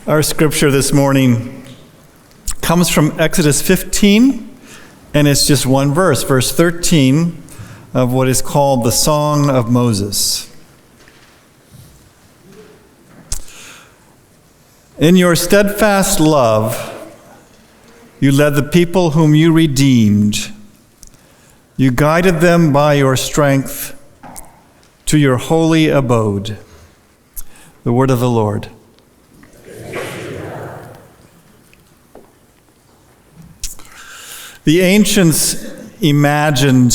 Our scripture this morning comes from Exodus 15, and it's just one verse, verse 13 of what is called the Song of Moses. In your steadfast love, you led the people whom you redeemed. You guided them by your strength to your holy abode. The word of the Lord. The ancients imagined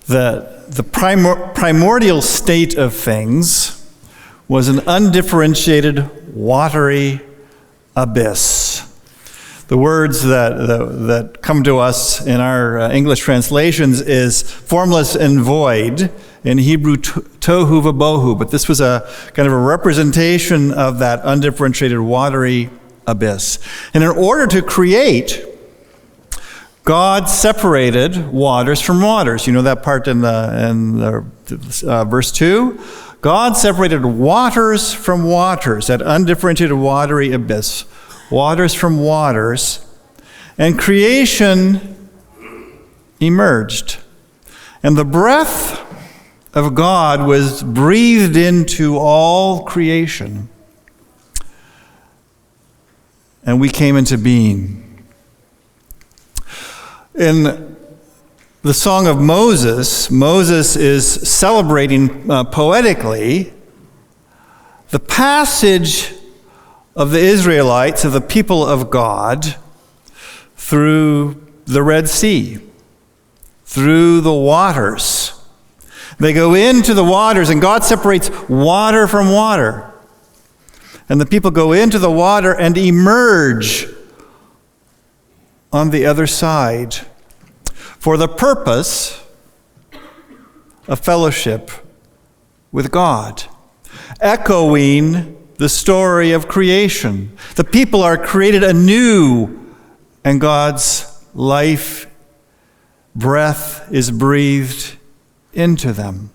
that the primordial state of things was an undifferentiated, watery abyss. The words that come to us in our English translations is formless and void, in Hebrew tohu vabohu, but this was a kind of a representation of that undifferentiated, watery abyss. And in order to create, God separated waters from waters. You know that part in verse 2? God separated waters from waters, that undifferentiated watery abyss. Waters from waters. And creation emerged. And the breath of God was breathed into all creation. And we came into being. In the Song of Moses, Moses is celebrating poetically the passage of the Israelites, of the people of God, through the Red Sea, through the waters. They go into the waters, and God separates water from water. And the people go into the water and emerge on the other side for the purpose of fellowship with God, echoing the story of creation. The people are created anew, and God's life breath is breathed into them.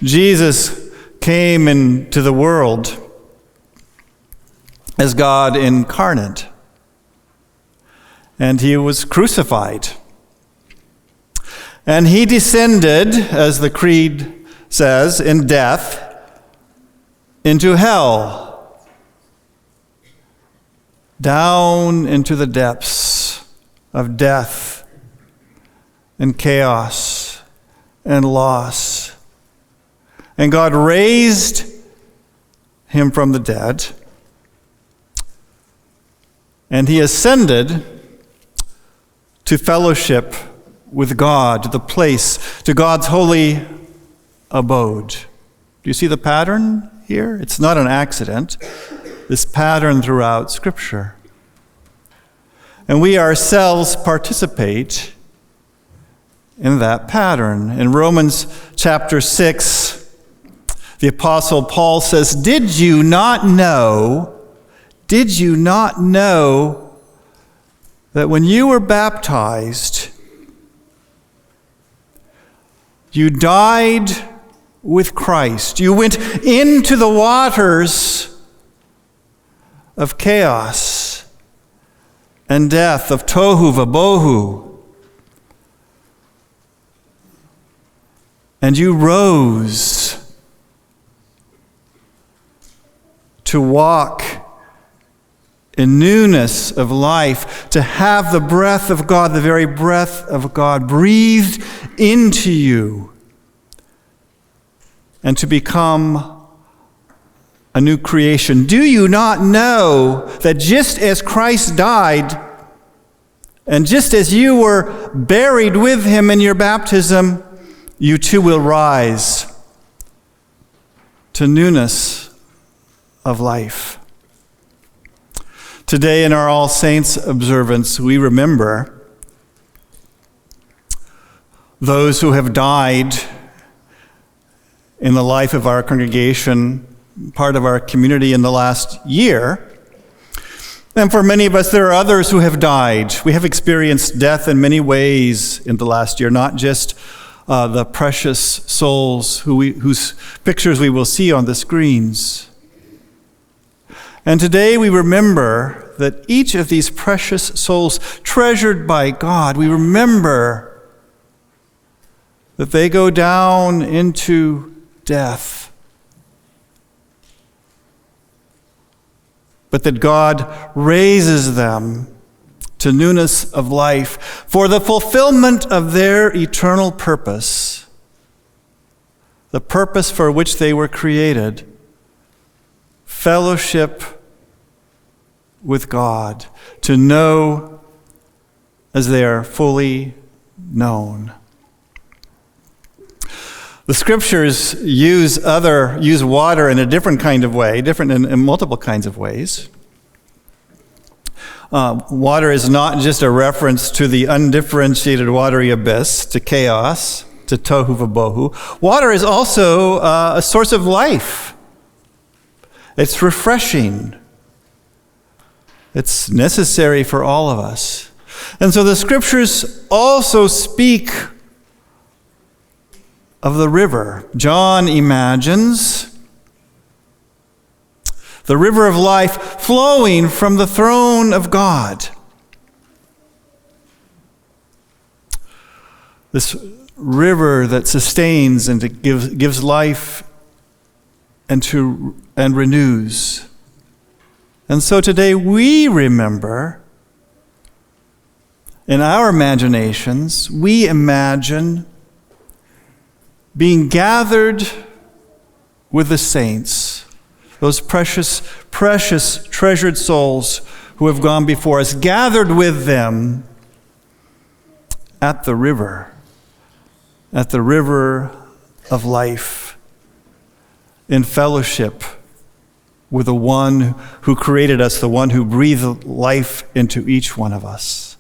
Jesus came into the world as God incarnate, and he was crucified. And he descended, as the creed says, in death, into hell, down into the depths of death and chaos and loss. And God raised him from the dead, and he ascended to fellowship with God, to the place, to God's holy abode. Do you see the pattern here? It's not an accident. This pattern throughout Scripture. And we ourselves participate in that pattern. In Romans chapter 6, the Apostle Paul says, Did you not know that when you were baptized, you died with Christ? You went into the waters of chaos and death, of tohu vabohu, and you rose to walk in newness of life, to have the breath of God, the very breath of God, breathed into you, and to become a new creation. Do you not know that just as Christ died, and just as you were buried with him in your baptism, you too will rise to newness of life? Today in our All Saints observance, we remember those who have died in the life of our congregation, part of our community in the last year. And for many of us, there are others who have died. We have experienced death in many ways in the last year, not just the precious souls whose pictures we will see on the screens. And today we remember that each of these precious souls treasured by God, we remember that they go down into death, but that God raises them to newness of life for the fulfillment of their eternal purpose, the purpose for which they were created, fellowship with God, to know as they are fully known. The scriptures use water in a different kind of way, different in multiple kinds of ways. Water is not just a reference to the undifferentiated watery abyss, to chaos, to tohu vabohu. Water is also a source of life. It's refreshing. It's necessary for all of us. And so the scriptures also speak of the river. John imagines the river of life flowing from the throne of God. This river that sustains and gives life and renews. And so today we remember, in our imaginations, we imagine being gathered with the saints, those precious, precious, treasured souls who have gone before us, gathered with them at the river of life, in fellowship with the one who created us, the one who breathed life into each one of us.